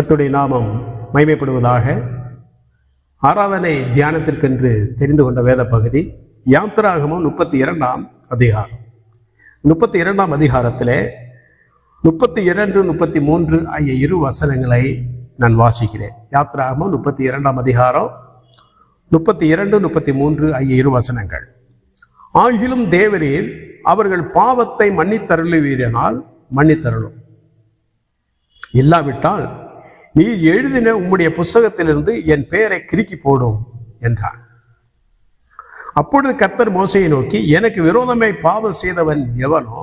கர்த்தருடைய நாமம் மகிமைப்படுவதாக. ஆராதனை தியானத்திற்கென்று தெரிந்து கொண்ட வேத பகுதி யாத்திராகமம் 32ஆம் அதிகாரம். 32ஆம் அதிகாரத்திலே 32, 33 ஆகிய இரு வசனங்களை நான் வாசிக்கிறேன். யாத்திராகமம் 32ஆம் அதிகாரம் 32, 33 ஆகிய இரு வசனங்கள். ஆகிலும் தேவரீர் அவர்கள் பாவத்தை மன்னித்தருளுவீரானால் மன்னித்தருளும், இல்லாவிட்டால் நீர் எழுதின உம்முடைய புஸ்தகத்திலிருந்து என் பெயரை கிறுக்கி போடும் என்றார். அப்பொழுது கர்த்தர் மோசையை நோக்கி, எனக்கு விரோதமாய் பாவம் செய்தவன் எவனோ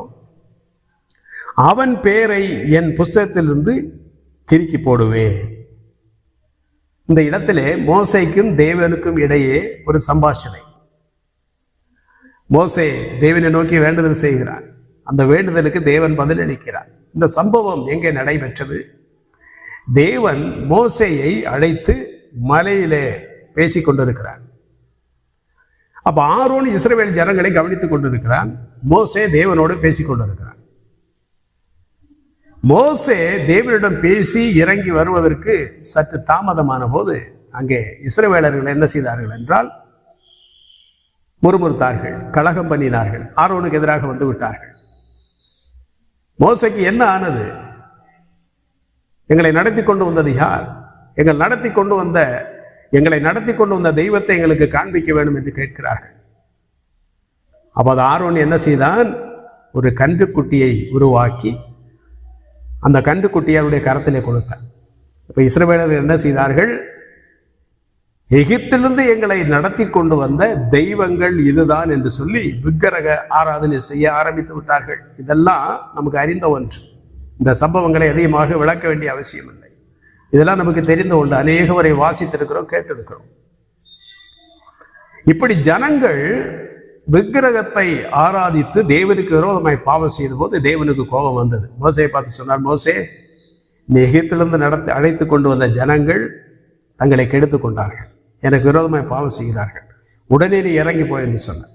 அவன் பெயரை என் புஸ்தகத்திலிருந்து கிறுக்கி போடுவேன். இந்த இடத்திலே மோசைக்கும் தேவனுக்கும் இடையே ஒரு சம்பாஷணை. மோசே தேவனை நோக்கி வேண்டுதல் செய்கிறார். அந்த வேண்டுதலுக்கு தேவன் பதிலளிக்கிறார். இந்த சம்பவம் எங்கே நடைபெற்றது? தேவன் மோசேயை அழைத்து மலையிலே பேசிக் கொண்டிருக்கிறார். அப்ப ஆரோன் இஸ்ரவேல் ஜனங்களை கவனித்துக் கொண்டிருக்கிறான். மோசே தேவனோடு பேசிக் கொண்டிருக்கிறான். மோசே தேவனிடம் பேசி இறங்கி வருவதற்கு சற்று தாமதமான போது அங்கே இஸ்ரவேலர்கள் என்ன செய்தார்கள் என்றால், முறுமுறுத்தார்கள், கலகம் பண்ணினார்கள், ஆரோனுக்கு எதிராக வந்து விட்டார்கள். மோசைக்கு என்ன ஆனது? எங்களை நடத்தி கொண்டு வந்தது யார்? எங்களை நடத்தி கொண்டு வந்த தெய்வத்தை எங்களுக்கு காண்பிக்க வேண்டும் என்று கேட்கிறார்கள். அப்போது ஆரோன் என்ன செய்தான்? ஒரு கன்றுக்குட்டியை உருவாக்கி அந்த கன்றுக்குட்டியை அவருடைய கரத்திலே கொடுத்தார். இப்ப இஸ்ரவேலர்கள் என்ன செய்தார்கள்? எகிப்திலிருந்து எங்களை நடத்தி கொண்டு வந்த தெய்வங்கள் இதுதான் என்று சொல்லி விக்கிரக ஆராதனை செய்ய ஆரம்பித்து விட்டார்கள். இதெல்லாம் நமக்கு அறிந்த ஒன்று. இந்த சம்பவங்களை அதிகமாக விளக்க வேண்டிய அவசியம் இல்லை. இதெல்லாம் நமக்கு தெரிந்த ஒன்று. அநேக முறை வாசித்திருக்கிறோம், கேட்டிருக்கிறோம். இப்படி ஜனங்கள் விக்கிரகத்தை ஆராதித்து தேவனுக்கு விரோதமாய் பாவம் செய்த போது தேவனுக்கு கோபம் வந்தது. மோசையை பார்த்து சொன்னார், மோசே, நீ எகிப்திலிருந்து அழைத்து கொண்டு வந்த ஜனங்கள் தங்களை கெடுத்து கொண்டார்கள், எனக்கு விரோதமாய் பாவம் செய்கிறார்கள், உடனே நீ இறங்கி போய் என்று சொன்னார்.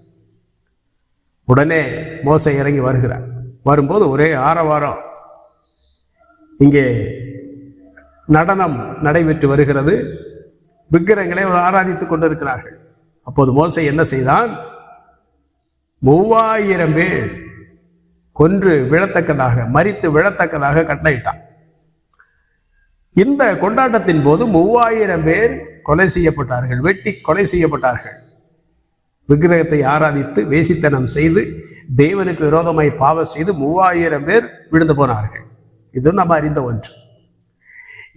உடனே மோசை இறங்கி வருகிறார். வரும்போது ஒரே ஆரவாரம், இங்கே நடனம் நடைபெற்று வருகிறது. விக்கிரகங்களை ஆராதித்துக் கொண்டிருக்கிறார்கள். அப்போது மோசை என்ன செய்தான்? 3000 பேர் கொன்று விழத்தக்கதாக, மரித்து விழத்தக்கதாக கட்டளையிட்டான். இந்த கொண்டாட்டத்தின் போது 3000 பேர் கொலை செய்யப்பட்டார்கள், வெட்டி கொலை செய்யப்பட்டார்கள். விக்கிரகத்தை ஆராதித்து வேசித்தனம் செய்து தேவனுக்கு விரோதமாய் பாவம் செய்து 3000 பேர் விழுந்து போனார்கள். இது நம்ம அறிந்த ஒன்று.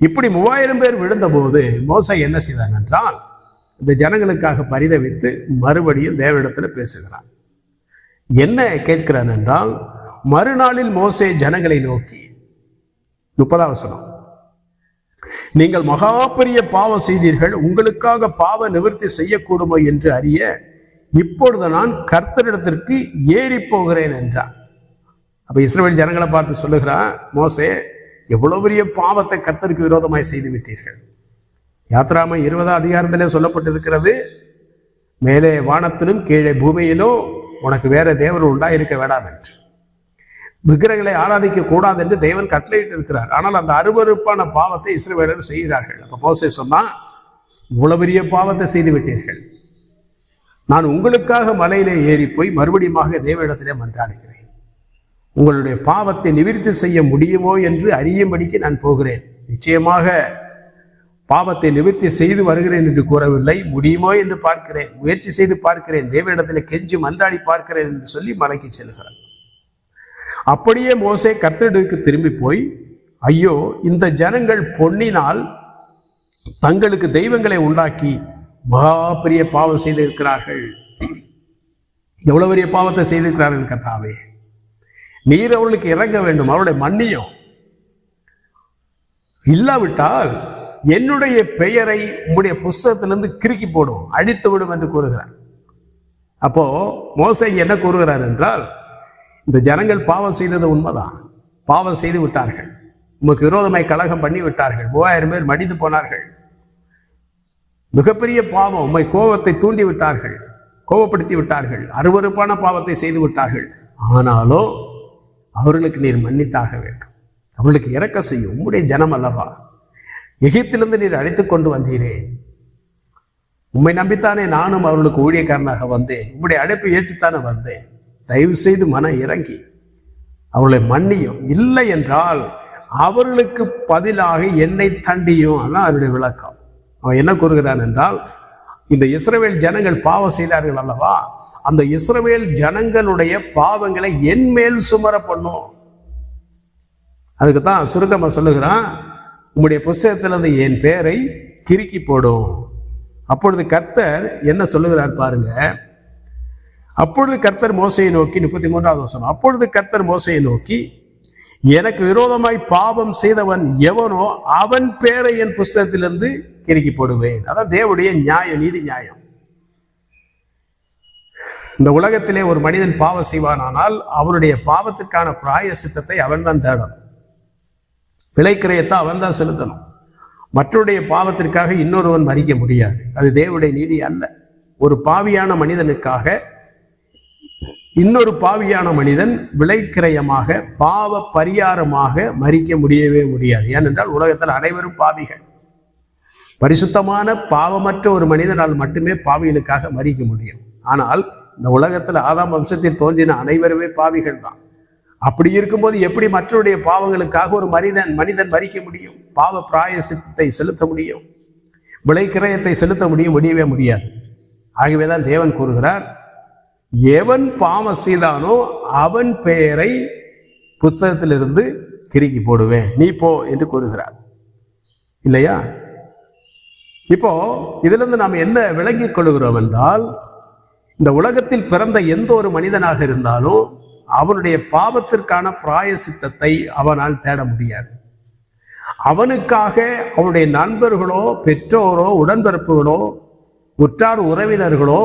இப்படி 3000 பேர் விழுந்த போது மோசை என்ன செய்தான் என்றால், இந்த ஜனங்களுக்காக பரிதவித்து மறுபடியும் தேவனிடத்தில் பேசுகிறான். என்ன கேட்கிறான் என்றால், மறுநாளில் மோசே ஜனங்களை நோக்கி, 30ஆம் வசனம், நீங்கள் மகா பெரிய பாவம் செய்தீர்கள், உங்களுக்காக பாவ நிவர்த்தி செய்யக்கூடுமோ என்று அறிய இப்பொழுது நான் கர்த்தரிடத்திற்கு ஏறி போகிறேன் என்றான். அப்ப இஸ்ரவேல் ஜனங்களை பார்த்து சொல்லுகிறான், மோசே, எவ்வளவு பெரிய பாவத்தை கர்த்தருக்கு விரோதமாய் செய்து விட்டீர்கள். யாத்திராகமம் 20ஆம் அதிகாரத்திலே சொல்லப்பட்டிருக்கிறது, மேலே வானத்திலும் கீழே பூமியிலும் உனக்கு வேற தேவர் உண்டாயிருக்க வேண்டாம் என்று. விக்கிரகங்களை ஆராதிக்க கூடாது என்று தேவன் கட்டளையிட்டு இருக்கிறார். ஆனால் அந்த அருவருப்பான பாவத்தை இஸ்ரவேலர் செய்கிறார்கள். அப்ப மோசே சொன்னா, இவ்வளவு பெரிய பாவத்தை செய்து விட்டீர்கள், நான் உங்களுக்காக மலையிலே ஏறி போய் மறுபடியும் தேவனிடத்திலே மன்றாடுகிறேன். உங்களுடைய பாவத்தை நிவர்த்தி செய்ய முடியுமோ என்று அறியும்படிக்கு நான் போகிறேன். நிச்சயமாக பாவத்தை நிவர்த்தி செய்து வருகிறேன் என்று கூறவில்லை, முடியுமோ என்று பார்க்கிறேன், முயற்சி செய்து பார்க்கிறேன், தேவனிடத்தில் கெஞ்சி மன்றாடி பார்க்கிறேன் என்று சொல்லி மலைக்கு செல்கிறார். அப்படியே மோசே கர்த்தருக்கு திரும்பி போய், ஐயோ, இந்த ஜனங்கள் பொன்னினால் தங்களுக்கு தெய்வங்களை உண்டாக்கி மகா பெரிய பாவம் செய்திருக்கிறார்கள். எவ்வளவு பெரிய பாவத்தை செய்திருக்கிறார்கள் கர்த்தாவே, நீர் அவர்களுக்கு இறங்க வேண்டும், அவருடைய மன்னியும், இல்லாவிட்டால் என்னுடைய பெயரை உங்களுடைய புஸ்தகத்திலிருந்து கிறுக்கி போடும், அழித்து விடும் என்று கூறுகிறார். அப்போ மோசே என்ன கூறுகிறார் என்றால், இந்த ஜனங்கள் பாவம் செய்தது உண்மைதான், பாவம் செய்து விட்டார்கள், உமக்கு விரோதமாய் கலகம் பண்ணி விட்டார்கள், 3000 பேர் மடிந்து போனார்கள், மிகப்பெரிய பாவம், உம்மை கோபத்தை தூண்டி விட்டார்கள், கோபப்படுத்தி விட்டார்கள், அருவருப்பான பாவத்தை செய்து விட்டார்கள். ஆனாலோ அவர்களுக்கு நீர் மன்னித்தாக வேண்டும், அவர்களுக்கு இறக்க செய்யும், உம்முடைய ஜனம் அல்லவா, எகிப்திலிருந்து நீர் அழைத்து கொண்டு வந்தீரே, உம்மை நம்பித்தானே நானும் அவர்களுக்கு ஊழியக்காரனாக வந்தேன், உம்முடைய அழைப்பை ஏற்றுத்தானே வந்தேன். தயவு செய்து மனம் இறங்கி அவர்களை மன்னியும், இல்லை என்றால் அவர்களுக்கு பதிலாக என்னை தண்டியும். அதான் அவருடைய விளக்கம். அவன் என்ன கூறுகிறான் என்றால், இந்த இஸ்ரவேல் ஜனங்கள் பாவம் செய்தார்கள் அல்லவா, அந்த இஸ்ரவேல் ஜனங்களுடைய பாவங்களை என் மேல் சுமர பண்ணும். அதுக்கு தான் சுருக்கமா சொல்லுகிறான், உம்முடைய புஸ்தகத்திலிருந்து என் பேரை கிறுக்கி போடும். அப்பொழுது கர்த்தர் என்ன சொல்லுகிறார் பாருங்க. அப்பொழுது கர்த்தர் மோசையை நோக்கி, 33வது வசனம், அப்பொழுது கர்த்தர் மோசையை நோக்கி, எனக்கு விரோதமாய் பாவம் செய்தவன் எவனோ அவன் பேரை என் புஸ்தகத்திலிருந்து கிறுக்கி போடுவேன். அதான் தேவனுடைய நியாயம், நீதி நியாயம். இந்த உலகத்திலே ஒரு மனிதன் பாவம் செய்வானால் அவனுடைய பாவத்திற்கான பிராயசித்தத்தை அவன் தான் தேடணும், விலைக்கிரயத்தை அவன் தான் செலுத்தணும். மற்றவருடைய பாவத்திற்காக இன்னொருவன் மறிக்க முடியாது. அது தேவனுடைய நீதி அல்ல. ஒரு பாவியான மனிதனுக்காக இன்னொரு பாவியான மனிதன் விலைக்கிரயமாக பாவ பரிகாரமாக மறிக்க முடியவே முடியாது. ஏனென்றால் உலகத்தில் அனைவரும் பாவிகள். பரிசுத்தமான பாவமற்ற ஒரு மனிதனால் மட்டுமே பாவிகளுக்காக மறிக்க முடியும். ஆனால் இந்த உலகத்தில் ஆதாம் வம்சத்தில் தோன்றின அனைவருமே பாவிகள் தான். அப்படி இருக்கும்போது எப்படி மற்றவருடைய பாவங்களுக்காக ஒரு மனிதன் மறிக்க முடியும்? பாவ பிராயசித்தத்தை செலுத்த முடியும், விலைக்கிரயத்தை செலுத்த முடியவே முடியாது. ஆகவேதான் தேவன் கூறுகிறார், எவன் பாவம் செய்தானோ அவன் பெயரை புத்தகத்திலிருந்து கிறுக்கி போடுவேன், நீ போ என்று கூறுகிறார் இல்லையா? இப்போ இதுல இருந்து நாம் என்ன விளங்கிக் கொள்கிறோம் என்றால், இந்த உலகத்தில் பிறந்த எந்த ஒரு மனிதனாக இருந்தாலும் அவனுடைய பாவத்திற்கான பிராயசித்தத்தை அவனால் தேட முடியாது. அவனுக்காக அவனுடைய நண்பர்களோ பெற்றோரோ உடன்பிறப்புகளோ உற்றார் உறவினர்களோ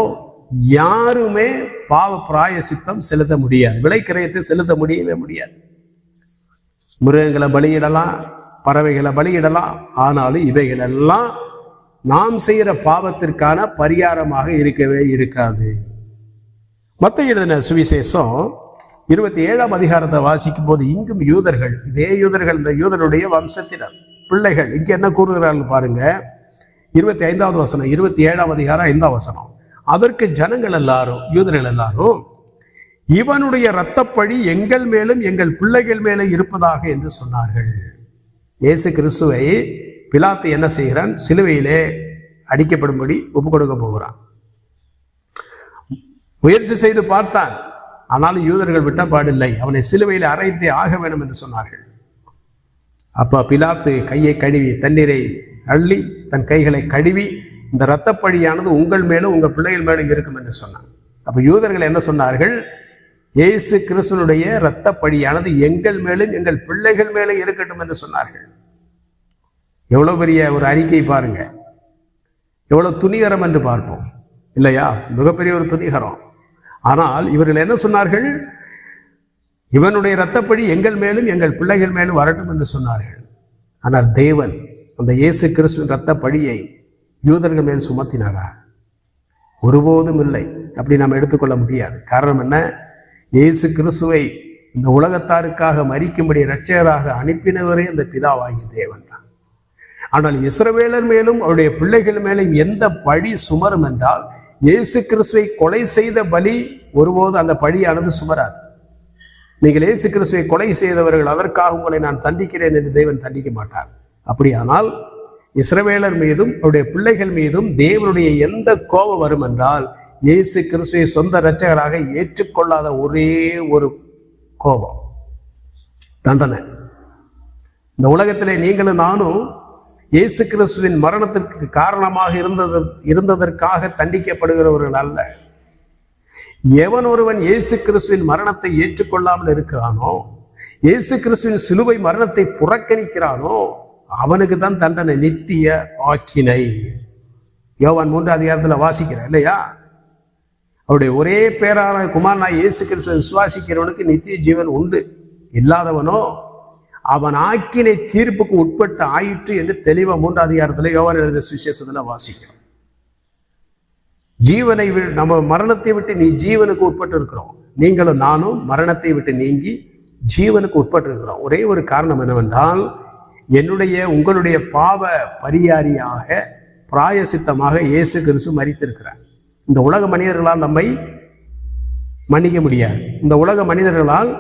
யாருமே பாவ பிராயசித்தம் செலுத்த முடியாது, விலைக்கிரயத்தை செலுத்த முடியவே முடியாது. மிருகங்களை பலியிடலாம், பறவைகளை பலியிடலாம், ஆனாலும் இவைகளெல்லாம் நாம் செய்கிற பாவத்திற்கான பரிகாரமாக இருக்கவே இருக்காது. மத்தேயு எழுதின சுவிசேஷம் 27ஆம் அதிகாரத்தை வாசிக்கும் போது, இங்கும் யூதர்கள், இதே யூதர்கள், இந்த யூதருடைய வம்சத்தினர் பிள்ளைகள் இங்க என்ன கூறுகிறார்கள் பாருங்க. 25வது வசனம், 27ஆம் அதிகாரம் 5ஆம் வசனம். அதற்கு ஜனங்கள் எல்லாரும், யூதர்கள் எல்லாரும், இவனுடைய இரத்தப்பழி எங்கள் மேலும் எங்கள் பிள்ளைகள் மேலும் இருப்பதாக என்று சொன்னார்கள். இயேசு கிறிஸ்துவை பிலாத்து என்ன செய்கிறான்? சிலுவையிலே அடிக்கப்படும்படி ஒப்பு கொடுக்க போகிறான். முயற்சி செய்து பார்த்தான், ஆனாலும் யூதர்கள் விட்ட பாடில்லை, அவனை சிலுவையில் அறைத்தே ஆக வேண்டும் என்று சொன்னார்கள். அப்ப பிலாத்து கையை கழுவி தண்ணீரை அள்ளி தன் கைகளை கழுவி, இந்த இரத்தப்பழியானது உங்கள் மேலும் உங்கள் பிள்ளைகள் மேலும் இருக்கும் என்று சொன்னான். அப்ப யூதர்கள் என்ன சொன்னார்கள்? இயேசு கிறிஸ்துனுடைய இரத்தப்பழியானது எங்கள் மேலும் எங்கள் பிள்ளைகள் மேலும் இருக்கட்டும் என்று சொன்னார்கள். எவ்வளவு பெரிய ஒரு அறிக்கை பாருங்க, எவ்வளவு துணிகரம் என்று பார்ப்போம் இல்லையா? மிகப்பெரிய ஒரு துணிகரம். ஆனால் இவர்கள் என்ன சொன்னார்கள்? இவனுடைய இரத்தப்பழி எங்கள் மேலும் எங்கள் பிள்ளைகள் மேலும் வரட்டும் என்று சொன்னார்கள். ஆனால் தேவன் அந்த இயேசு கிறிஸ்துவின் இரத்தப்பழியை யூதர்கள் மேல் சுமத்தினாரா? ஒருபோதும் இல்லை. அப்படி நாம் எடுத்துக்கொள்ள முடியாது. காரணம் என்ன? இயேசு கிறிஸ்துவை இந்த உலகத்தாருக்காக மரிக்கும்படி இரட்சகராக அனுப்பினவரே அந்த பிதாவாகிய தேவன் தான். ஆனால் இஸ்ரவேலர் மேலும் அவருடைய பிள்ளைகள் மேலும் எந்த பழி சுமரும் என்றால், இயேசு கிறிஸ்துவை கொலை செய்த பலி ஒருபோது அந்த பழியானது சுமராது. நீங்கள் இயேசு கிறிஸ்துவை கொலை செய்தவர்கள், அதற்காக உங்களை நான் தண்டிக்கிறேன் என்று தேவன் தண்டிக்க மாட்டார். அப்படியானால் இஸ்ரவேலர் மீதும் அவருடைய பிள்ளைகள் மீதும் தேவனுடைய எந்த கோபம் வரும் என்றால், இயேசு கிறிஸ்துவை சொந்த இரட்சகராக ஏற்றுக்கொள்ளாத ஒரே ஒரு கோபம், தண்டனை. இந்த உலகத்திலே நீங்களும் நானும் இயேசு கிறிஸ்துவின் மரணத்திற்கு காரணமாக இருந்ததற்காக தண்டிக்கப்படுகிறவர்கள் அல்ல. எவன் ஒருவன் இயேசு கிறிஸ்துவின் மரணத்தை ஏற்றுக்கொள்ளாமல் இருக்கிறானோ, இயேசு கிறிஸ்துவின் சிலுவை மரணத்தை புறக்கணிக்கிறானோ, அவனுக்கு தான் தண்டனை, நித்திய ஆக்கினை. யோவான் 3ஆம் அதிகாரத்தில் வாசிக்கிறேன் இல்லையா? அவருடைய ஒரே பேரான குமாரனாய் இயேசு கிறிஸ்துவை விசுவாசிக்கிறவனுக்கு நித்திய ஜீவன் உண்டு, இல்லாதவனோ அவன் ஆக்கினை தீர்ப்புக்கு உட்பட்டு ஆயிற்று என்று தெளிவா 3ஆம் அதிகாரத்தில் யோவான் எழுதின சுவிசேஷத்துல வாசிக்கிறோம். ஜீவனை நம்ம மரணத்தை விட்டு நீ ஜீவனுக்கு உட்பட்டு இருக்கிறோம். நீங்களும் நானும் மரணத்தை விட்டு நீங்கி ஜீவனுக்கு உட்பட்டு இருக்கிறோம். ஒரே ஒரு காரணம் என்னவென்றால், உங்களுடைய பாவ பரிகாரியாக பிராயசித்தமாக இயேசு கிறிஸ்து மரித்திருக்கிறார். இந்த உலக மனிதர்களால் நம்மை மன்னிக்க முடியாது. இந்த உலக மனிதர்களால்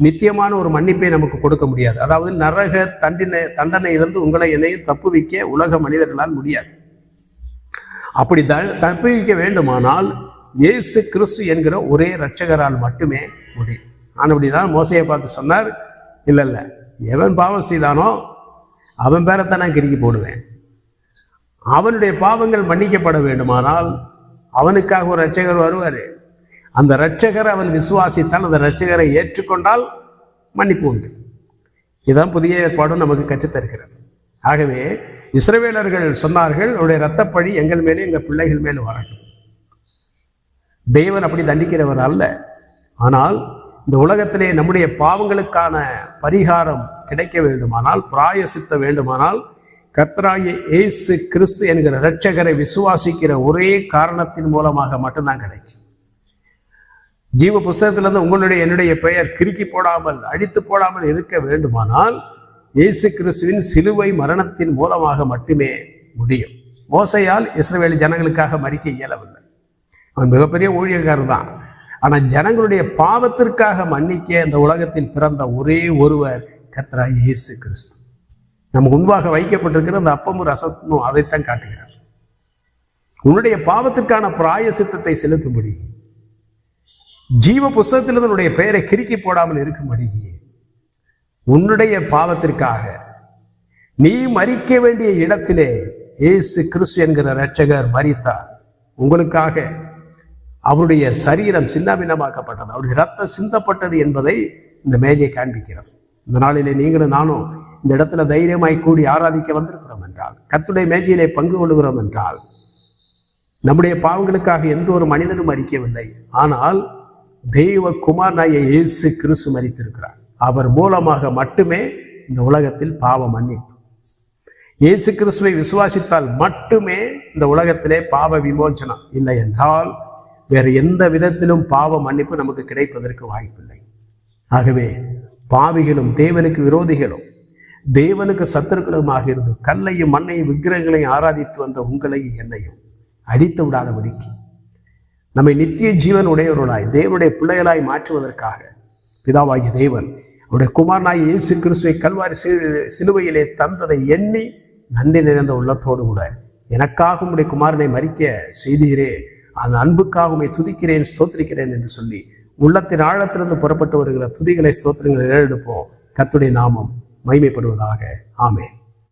நித்தியமான ஒரு மன்னிப்பை நமக்கு கொடுக்க முடியாது. அதாவது நரக தண்டனையிலிருந்து உங்களை என்னையும் தப்புவிக்க உலக மனிதர்களால் முடியாது. அப்படி தப்புவிக்க வேண்டுமானால் இயேசு கிறிஸ்து என்கிற ஒரே இரட்சகரால் மட்டுமே முடியும். அப்படின்னா மோசையை பார்த்து சொன்னார், இல்லை, எவன் பாவம் செய்தானோ அவன் பேரத்தை நான் கிறுக்கி போடுவேன். அவனுடைய பாவங்கள் மன்னிக்கப்பட வேண்டுமானால் அவனுக்காக ஒரு இரட்சகர் வருவார். அந்த இரட்சகரை அவன் விசுவாசித்தால், அந்த இரட்சகரை ஏற்றுக்கொண்டால் மன்னிப்பு உண்டு. இதுதான் புதிய ஏற்பாடும் நமக்கு கற்றுத்தருகிறது. ஆகவே இஸ்ரவேலர்கள் சொன்னார்கள், அவருடைய இரத்தப்பழி எங்கள் மேலே எங்கள் பிள்ளைகள் மேலே வரட்டும். தேவன் அப்படி தண்டிக்கிறவர் அல்ல. ஆனால் இந்த உலகத்திலே நம்முடைய பாவங்களுக்கான பரிகாரம் கிடைக்க வேண்டுமானால், பிராயசித்த வேண்டுமானால், கர்த்தராகிய இயேசு கிறிஸ்து என்கிற இரட்சகரை விசுவாசிக்கிற ஒரே காரணத்தின் மூலமாக மட்டும்தான் கிடைக்கும். ஜீவ புஸ்தகத்திலிருந்து உங்களுடைய என்னுடைய பெயர் கிறுக்கி போடாமல் அழித்து போடாமல் இருக்க வேண்டுமானால் இயேசு கிறிஸ்துவின் சிலுவை மரணத்தின் மூலமாக மட்டுமே முடியும். மோசையால் இஸ்ரவேல் ஜனங்களுக்காக மரிக்க இயலவில்லை. அவன் மிகப்பெரிய ஊழியக்காரர் தான். ஆனால் ஜனங்களுடைய பாவத்திற்காக மன்னிக்க இந்த உலகத்தில் பிறந்த ஒரே ஒருவர் கர்த்தராகிய இயேசு கிறிஸ்து. நமக்கு முன்பாக வைக்கப்பட்டிருக்கிற அந்த அப்பமும் ரசமும் அதைத்தான் காட்டுகிறார். உன்னுடைய பாவத்திற்கான பிராயசித்தத்தை செலுத்தும்படி, ஜீவ புஸ்தகத்திலிருந்து உன்னுடைய பெயரை கிறுக்கி போடாமல் இருக்கும்படி, உன்னுடைய பாவத்திற்காக நீ மரிக்க வேண்டிய இடத்திலே இயேசு கிறிஸ்து என்கிற இரட்சகர் மரித்தார். உங்களுக்காக அவருடைய சரீரம் சின்னாபின்னமாக்கப்பட்டது, அவருடைய ரத்தம் சிந்தப்பட்டது என்பதை இந்த மேஜை காண்பிக்கிறது. இந்த நாளிலே நீங்களும் நானும் இந்த இடத்துல தைரியமாய் கூடி ஆராதிக்க வந்திருக்கிறோம் என்றால், கர்த்தருடைய மேஜையிலே பங்கு கொள்ளுகிறோம் என்றால், நம்முடைய பாவங்களுக்காக எந்த ஒரு மனிதனும் மரிக்கவில்லை. ஆனால் தெய்வ குமாரனாகிய இயேசு கிறிஸ்து மரித்திருக்கிறார். அவர் மூலமாக மட்டுமே இந்த உலகத்தில் பாவ மன்னிப்பு. இயேசு கிறிஸ்துவை விசுவாசித்தால் மட்டுமே இந்த உலகத்திலே பாவ விமோசனம். இல்லை என்றால் வேறு எந்த விதத்திலும் பாவ மன்னிப்பு நமக்கு கிடைப்பதற்கு வாய்ப்பில்லை. ஆகவே பாவிகளும் தேவனுக்கு விரோதிகளும் தேவனுக்கு சத்துருக்களுமாக இருந்து கல்லையும் மண்ணையும் விக்கிரகங்களையும் ஆராதித்து வந்த உங்களையும் என்னையும் அடித்து விடாதபடிக்கு நம்மை நித்திய ஜீவன் உடையவர்களாய் தேவனுடைய பிள்ளைகளாய் மாற்றுவதற்காக பிதாவாகிய தேவன் அவருடைய குமாரனாய் இயேசு கிறிஸ்துவை கல்வாரி சிலுவையிலே தந்ததை எண்ணி நன்றி நிறைந்த உள்ளத்தோடு கூட, எனக்காக உடைய குமாரனை மரிக்க செய்தீரே, அந்த அன்புக்காக உம்மை துதிக்கிறேன், ஸ்தோத்திரிக்கிறேன் என்று சொல்லி உள்ளத்தின் ஆழத்திலிருந்து புறப்பட்டு வருகிற துதிகளை ஸ்தோத்திரங்களை ஏறெடுப்போம். கர்த்தருடைய நாமம் மகிமைப்படுவதாக. ஆமென்.